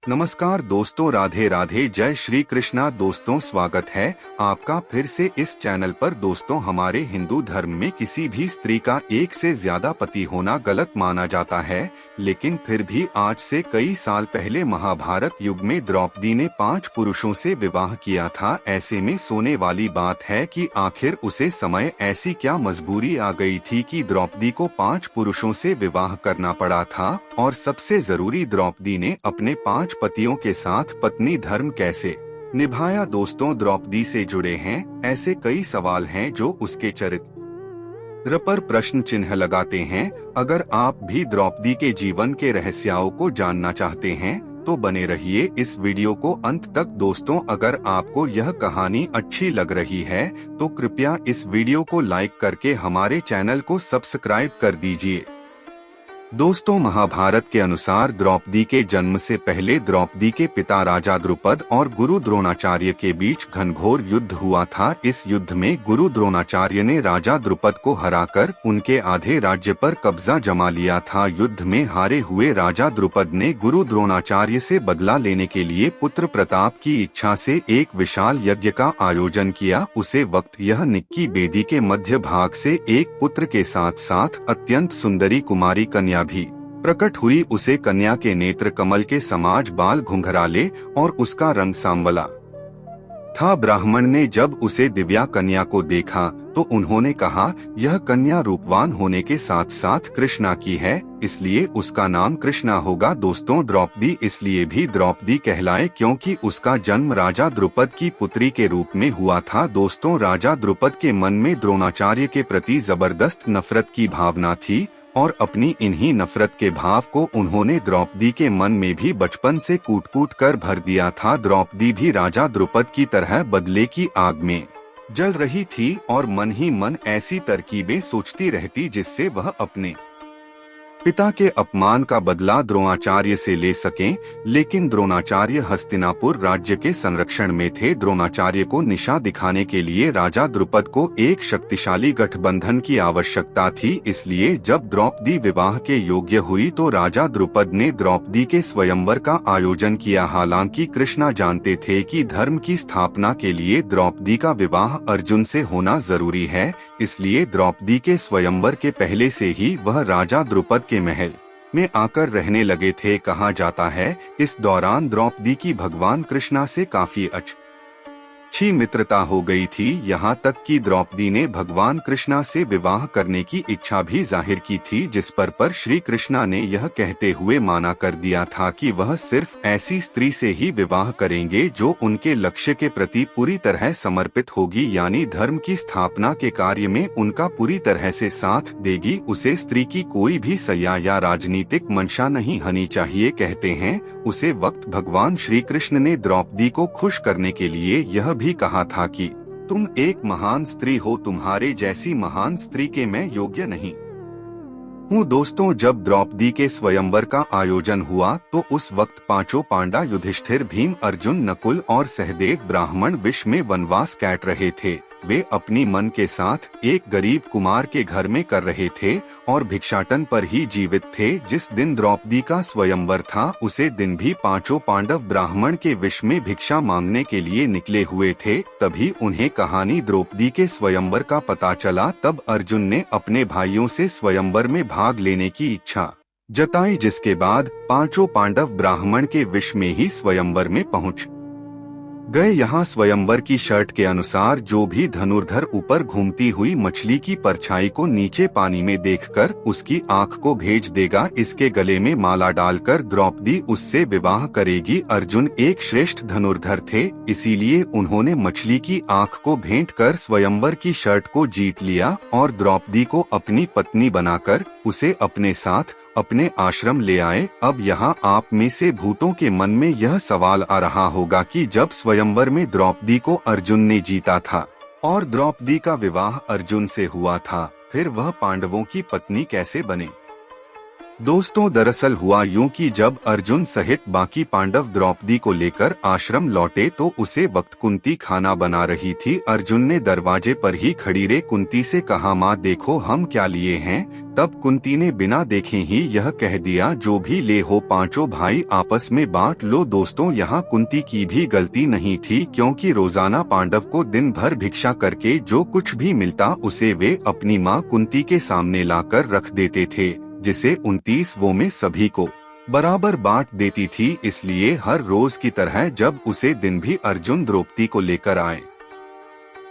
नमस्कार दोस्तों, राधे राधे, जय श्री कृष्णा। दोस्तों, स्वागत है आपका फिर से इस चैनल पर। दोस्तों, हमारे हिंदू धर्म में किसी भी स्त्री का एक से ज्यादा पति होना गलत माना जाता है, लेकिन फिर भी आज से कई साल पहले महाभारत युग में द्रौपदी ने 5 पुरुषों से विवाह किया था। ऐसे में सोने वाली बात है कि आखिर उसे समय ऐसी क्या मजबूरी आ गई थी कि द्रौपदी को 5 पुरुषों से विवाह करना पड़ा था। और सबसे जरूरी, द्रौपदी ने अपने 5 पतियों के साथ पत्नी धर्म कैसे निभाया। दोस्तों, द्रौपदी से जुड़े हैं ऐसे कई सवाल हैं जो उसके चरित्र पर प्रश्न चिन्ह लगाते हैं। अगर आप भी द्रौपदी के जीवन के रहस्यों को जानना चाहते हैं तो बने रहिए इस वीडियो को अंत तक। दोस्तों, अगर आपको यह कहानी अच्छी लग रही है तो कृपया इस वीडियो को लाइक करके हमारे चैनल को सब्सक्राइब कर दीजिए। दोस्तों, महाभारत के अनुसार द्रौपदी के जन्म से पहले द्रौपदी के पिता राजा द्रुपद और गुरु द्रोणाचार्य के बीच घनघोर युद्ध हुआ था। इस युद्ध में गुरु द्रोणाचार्य ने राजा द्रुपद को हराकर उनके आधे राज्य पर कब्जा जमा लिया था। युद्ध में हारे हुए राजा द्रुपद ने गुरु द्रोणाचार्य से बदला लेने के लिए पुत्र प्रताप की इच्छा से एक विशाल यज्ञ का आयोजन किया। उसे वक्त यह निक्की बेदी के मध्य भाग से एक पुत्र के साथ साथ अत्यंत सुंदरी कुमारी कन्या भी प्रकट हुई। उसे कन्या के नेत्र कमल के समाज, बाल घुंघराले और उसका रंग सांवला था। ब्राह्मण ने जब उसे दिव्या कन्या को देखा तो उन्होंने कहा, यह कन्या रूपवान होने के साथ साथ कृष्णा की है, इसलिए उसका नाम कृष्णा होगा। दोस्तों, द्रौपदी इसलिए भी द्रौपदी कहलाए क्योंकि उसका जन्म राजा द्रुपद की पुत्री के रूप में हुआ था। दोस्तों, राजा द्रुपद के मन में द्रोणाचार्य के प्रति जबरदस्त नफरत की भावना थी और अपनी इन्हीं नफरत के भाव को उन्होंने द्रौपदी के मन में भी बचपन से कूट कूट कर भर दिया था। द्रौपदी भी राजा द्रुपद की तरह बदले की आग में जल रही थी और मन ही मन ऐसी तरकीबें सोचती रहती जिससे वह अपने पिता के अपमान का बदला द्रोणाचार्य से ले सकें। लेकिन द्रोणाचार्य हस्तिनापुर राज्य के संरक्षण में थे। द्रोणाचार्य को निशा दिखाने के लिए राजा द्रुपद को एक शक्तिशाली गठबंधन की आवश्यकता थी। इसलिए जब द्रौपदी विवाह के योग्य हुई तो राजा द्रुपद ने द्रौपदी के स्वयंवर का आयोजन किया। हालांकि कृष्णा जानते थे कि धर्म की स्थापना के लिए द्रौपदी का विवाह अर्जुन से होना जरूरी है, इसलिए द्रौपदी के स्वयंवर के पहले से ही वह राजा द्रुपद के महल में आकर रहने लगे थे। कहा जाता है इस दौरान द्रौपदी की भगवान कृष्णा से काफी अच्छी मित्रता हो गई थी। यहाँ तक कि द्रौपदी ने भगवान कृष्णा से विवाह करने की इच्छा भी जाहिर की थी, जिस पर श्री कृष्णा ने यह कहते हुए माना कर दिया था कि वह सिर्फ ऐसी स्त्री से ही विवाह करेंगे जो उनके लक्ष्य के प्रति पूरी तरह समर्पित होगी, यानी धर्म की स्थापना के कार्य में उनका पूरी तरह से साथ देगी। उसे स्त्री की कोई भी सया या राजनीतिक मंशा नहीं होनी चाहिए। कहते हैं उसे वक्त भगवान श्री कृष्ण ने द्रौपदी को खुश करने के लिए यह भी कहा था कि तुम एक महान स्त्री हो, तुम्हारे जैसी महान स्त्री के मैं योग्य नहीं हूँ। दोस्तों, जब द्रौपदी के स्वयंवर का आयोजन हुआ तो उस वक्त 5 पांडा युधिष्ठिर, भीम, अर्जुन, नकुल और सहदेव ब्राह्मण विष में वनवास काट रहे थे। वे अपनी मन के साथ एक गरीब कुमार के घर में कर रहे थे और भिक्षाटन पर ही जीवित थे। जिस दिन द्रौपदी का स्वयंवर था उसे दिन भी 5 पांडव ब्राह्मण के विष में भिक्षा मांगने के लिए निकले हुए थे। तभी उन्हें कहानी द्रौपदी के स्वयंवर का पता चला। तब अर्जुन ने अपने भाइयों से स्वयंवर में भाग लेने की इच्छा जताई, जिसके बाद 5 पांडव ब्राह्मण के विष में ही स्वयंवर में पहुंच गए। यहाँ स्वयंवर की शर्त के अनुसार जो भी धनुर्धर ऊपर घूमती हुई मछली की परछाई को नीचे पानी में देखकर उसकी आंख को भेज देगा, इसके गले में माला डालकर द्रौपदी उससे विवाह करेगी। अर्जुन एक श्रेष्ठ धनुर्धर थे, इसीलिए उन्होंने मछली की आंख को भेंट कर स्वयंवर की शर्त को जीत लिया और द्रौपदी को अपनी पत्नी बनाकर उसे अपने साथ अपने आश्रम ले आए। अब यहाँ आप में से भूतों के मन में यह सवाल आ रहा होगा कि जब स्वयंवर में द्रौपदी को अर्जुन ने जीता था और द्रौपदी का विवाह अर्जुन से हुआ था, फिर वह पांडवों की पत्नी कैसे बने। दोस्तों दरअसल हुआ यूं कि जब अर्जुन सहित बाकी पांडव द्रौपदी को लेकर आश्रम लौटे तो उसे वक्त कुंती खाना बना रही थी। अर्जुन ने दरवाजे पर ही खड़ी रे कुंती से कहा, माँ देखो हम क्या लिए हैं। तब कुंती ने बिना देखे ही यह कह दिया, जो भी ले हो पांचों भाई आपस में बांट लो। दोस्तों यहाँ कुंती की भी गलती नहीं थी, क्योंकि रोजाना पांडव को दिन भर भिक्षा करके जो कुछ भी मिलता उसे वे अपनी माँ कुंती के सामने लाकर रख देते थे, जिसे 29 वो में सभी को बराबर बांट देती थी। इसलिए हर रोज की तरह जब उसे दिन भी अर्जुन द्रौपदी को लेकर आए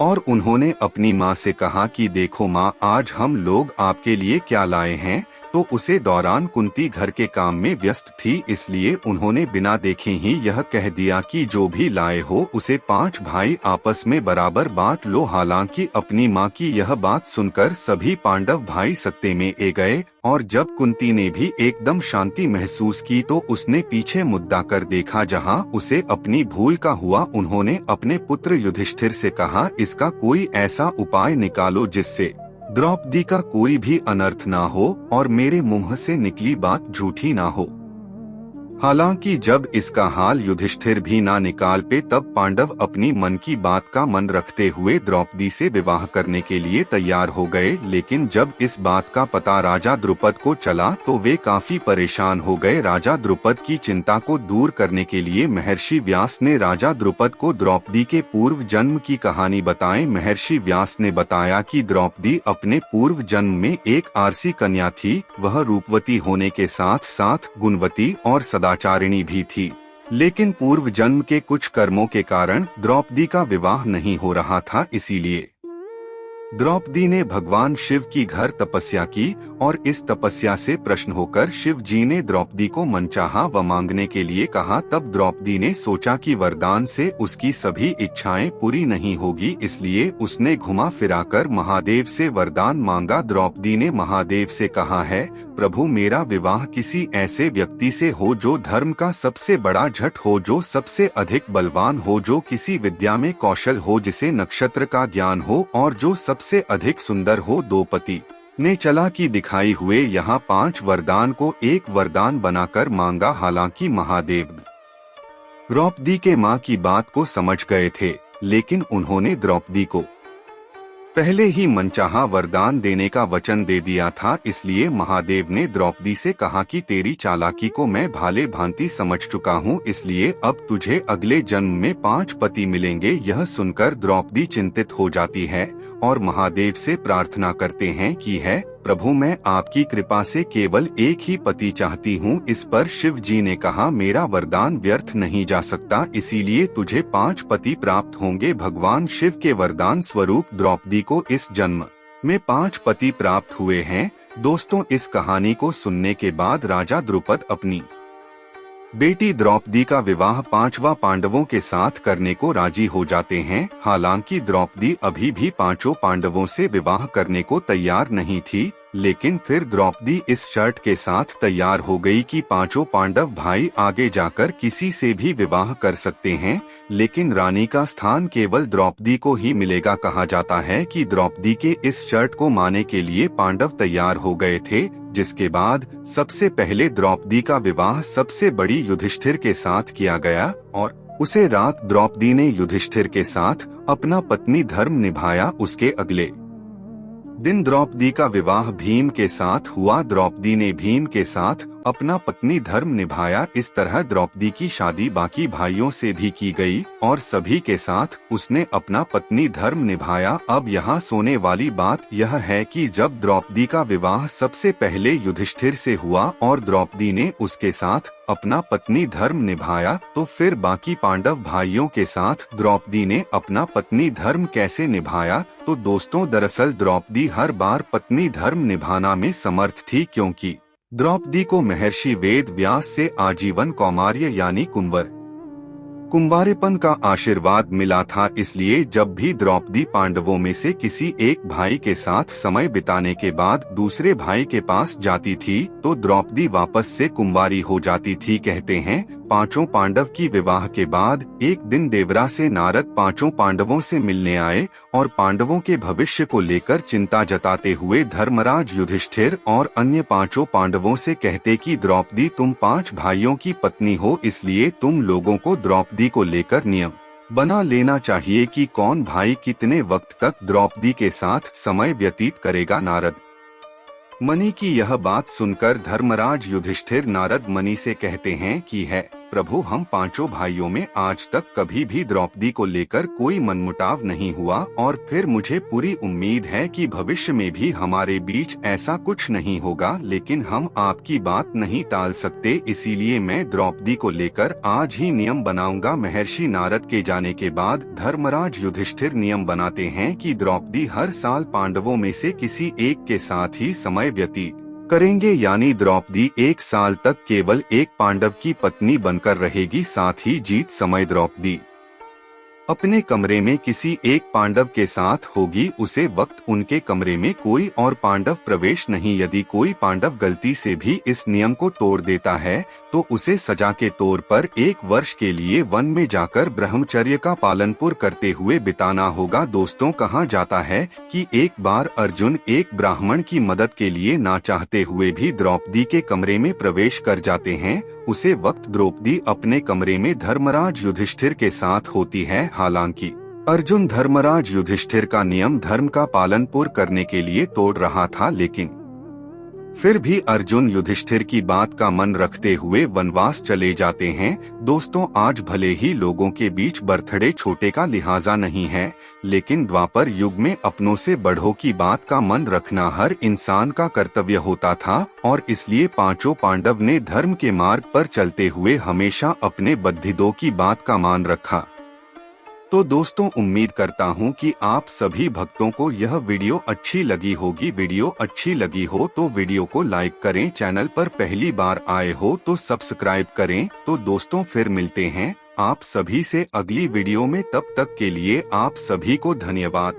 और उन्होंने अपनी माँ से कहा कि देखो माँ, आज हम लोग आपके लिए क्या लाए हैं, तो उसे दौरान कुंती घर के काम में व्यस्त थी, इसलिए उन्होंने बिना देखे ही यह कह दिया कि जो भी लाए हो उसे 5 भाई आपस में बराबर बांट लो। हालांकि अपनी माँ की यह बात सुनकर सभी पांडव भाई सत्ते में ए गए, और जब कुंती ने भी एकदम शांति महसूस की तो उसने पीछे मुद्दा कर देखा जहाँ उसे अपनी भूल का हुआ। उन्होंने अपने पुत्र युधिष्ठिर से कहा, इसका कोई ऐसा उपाय निकालो जिससे द्रौपदी का कोई भी अनर्थ ना हो और मेरे मुंह से निकली बात झूठी ना हो। हालांकि जब इसका हाल युधिष्ठिर भी ना निकाल पे तब पांडव अपनी मन की बात का मन रखते हुए द्रौपदी से विवाह करने के लिए तैयार हो गए। लेकिन जब इस बात का पता राजा द्रुपद को चला तो वे काफी परेशान हो गए। राजा द्रुपद की चिंता को दूर करने के लिए महर्षि व्यास ने राजा द्रुपद को द्रौपदी के पूर्व जन्म की कहानी बताई। महर्षि व्यास ने बताया कि द्रौपदी अपने पूर्व जन्म में एक आरसी कन्या थी। वह रूपवती होने के साथ साथ गुणवती और सदाचारिणी भी थी, लेकिन पूर्व जन्म के कुछ कर्मों के कारण द्रौपदी का विवाह नहीं हो रहा था। इसीलिए द्रौपदी ने भगवान शिव की घर तपस्या की और इस तपस्या से प्रसन्न होकर शिव जी ने द्रौपदी को मनचाहा व मांगने के लिए कहा। तब द्रौपदी ने सोचा कि वरदान से उसकी सभी इच्छाएं पूरी नहीं होगी, इसलिए उसने घुमा फिराकर महादेव से वरदान मांगा। द्रौपदी ने महादेव से कहा है, प्रभु मेरा विवाह किसी ऐसे व्यक्ति से हो जो धर्म का सबसे बड़ा झट हो, जो सबसे अधिक बलवान हो, जो किसी विद्या में कौशल हो, जिसे नक्षत्र का ज्ञान हो और जो सबसे अधिक सुंदर हो। द्रौपदी ने चालाकी दिखाई हुए यहाँ 5 वरदान को एक वरदान बनाकर मांगा। हालांकि महादेव द्रौपदी के माँ की बात को समझ गए थे, लेकिन उन्होंने द्रौपदी को पहले ही मनचाहा वरदान देने का वचन दे दिया था। इसलिए महादेव ने द्रौपदी से कहा कि तेरी चालाकी को मैं भाले भांति समझ चुका हूँ, इसलिए अब तुझे अगले जन्म में 5 पति मिलेंगे। यह सुनकर द्रौपदी चिंतित हो जाती है और महादेव से प्रार्थना करते हैं कि है प्रभु, मैं आपकी कृपा से केवल एक ही पति चाहती हूँ। इस पर शिव जी ने कहा, मेरा वरदान व्यर्थ नहीं जा सकता, इसीलिए तुझे 5 पति प्राप्त होंगे। भगवान शिव के वरदान स्वरूप द्रौपदी को इस जन्म में 5 पति प्राप्त हुए हैं। दोस्तों, इस कहानी को सुनने के बाद राजा द्रुपद अपनी बेटी द्रौपदी का विवाह 5वां पांडवों के साथ करने को राजी हो जाते हैं। हालांकि द्रौपदी अभी भी 5 पांडवों से विवाह करने को तैयार नहीं थी, लेकिन फिर द्रौपदी इस शर्त के साथ तैयार हो गई कि 5 पांडव भाई आगे जाकर किसी से भी विवाह कर सकते हैं, लेकिन रानी का स्थान केवल द्रौपदी को ही मिलेगा। कहा जाता है कि द्रौपदी के इस शर्त को मानने के लिए पांडव तैयार हो गए थे, जिसके बाद सबसे पहले द्रौपदी का विवाह सबसे बड़ी युधिष्ठिर के साथ किया गया और उसे रात द्रौपदी ने युधिष्ठिर के साथ अपना पत्नी धर्म निभाया। उसके अगले दिन द्रौपदी का विवाह भीम के साथ हुआ। द्रौपदी ने भीम के साथ अपना पत्नी धर्म निभाया। इस तरह द्रौपदी की शादी बाकी भाइयों से भी की गई और सभी के साथ उसने अपना पत्नी धर्म निभाया। अब यहाँ सोने वाली बात यह है कि जब द्रौपदी का विवाह सबसे पहले युधिष्ठिर से हुआ और द्रौपदी ने उसके साथ अपना पत्नी धर्म निभाया, तो फिर बाकी पांडव भाइयों के साथ द्रौपदी ने अपना पत्नी धर्म कैसे निभाया? तो दोस्तों, दरअसल द्रौपदी हर बार पत्नी धर्म निभाना में समर्थ थी, क्योंकि द्रौपदी को महर्षि वेद व्यास से आजीवन कौमार्य यानी कुंवारेपन का आशीर्वाद मिला था। इसलिए जब भी द्रौपदी पांडवों में से किसी एक भाई के साथ समय बिताने के बाद दूसरे भाई के पास जाती थी तो द्रौपदी वापस से कुंवारी हो जाती थी। कहते हैं पांचों पांडव की विवाह के बाद एक दिन देवरा से नारद पांचों पांडवों से मिलने आए और पांडवों के भविष्य को लेकर चिंता जताते हुए धर्मराज युधिष्ठिर और अन्य पांचों पांडवों से कहते कि द्रौपदी तुम 5 भाइयों की पत्नी हो, इसलिए तुम लोगों को द्रौपदी को लेकर नियम बना लेना चाहिए कि कौन भाई कितने वक्त तक द्रौपदी के साथ समय व्यतीत करेगा। नारद मणि की यह बात सुनकर धर्मराज युधिष्ठिर नारद मणि से कहते हैं कि है प्रभु, हम पांचों भाइयों में आज तक कभी भी द्रौपदी को लेकर कोई मनमुटाव नहीं हुआ और फिर मुझे पूरी उम्मीद है कि भविष्य में भी हमारे बीच ऐसा कुछ नहीं होगा, लेकिन हम आपकी बात नहीं टाल सकते, इसीलिए मैं द्रौपदी को लेकर आज ही नियम बनाऊंगा। महर्षि नारद के जाने के बाद धर्मराज युधिष्ठिर नियम बनाते हैं कि द्रौपदी हर साल पांडवों में से किसी एक के साथ ही समय व्यतीत करेंगे, यानी द्रौपदी 1 साल तक केवल एक पांडव की पत्नी बनकर रहेगी। साथ ही जीत समय द्रौपदी अपने कमरे में किसी एक पांडव के साथ होगी, उसे वक्त उनके कमरे में कोई और पांडव प्रवेश नहीं। यदि कोई पांडव गलती से भी इस नियम को तोड़ देता है तो उसे सजा के तौर पर 1 वर्ष के लिए वन में जाकर ब्रह्मचर्य का पालन पूर्ण करते हुए बिताना होगा। दोस्तों, कहा जाता है कि एक बार अर्जुन एक ब्राह्मण की मदद के लिए ना चाहते हुए भी द्रौपदी के कमरे में प्रवेश कर जाते हैं। उसे वक्त द्रौपदी अपने कमरे में धर्मराज युधिष्ठिर के साथ होती है। हालांकि अर्जुन धर्मराज युधिष्ठिर का नियम धर्म का पालन पूर्ण करने के लिए तोड़ रहा था, लेकिन फिर भी अर्जुन युधिष्ठिर की बात का मन रखते हुए वनवास चले जाते हैं। दोस्तों, आज भले ही लोगों के बीच बर्थडे छोटे का लिहाजा नहीं है, लेकिन द्वापर युग में अपनों से बड़ों की बात का मन रखना हर इंसान का कर्तव्य होता था और इसलिए पांचों पांडव ने धर्म के मार्ग पर चलते हुए हमेशा अपने बद्धिदों की बात का मान रखा। तो दोस्तों, उम्मीद करता हूं कि आप सभी भक्तों को यह वीडियो अच्छी लगी होगी। वीडियो अच्छी लगी हो तो वीडियो को लाइक करें, चैनल पर पहली बार आए हो तो सब्सक्राइब करें। तो दोस्तों, फिर मिलते हैं आप सभी से अगली वीडियो में, तब तक के लिए आप सभी को धन्यवाद।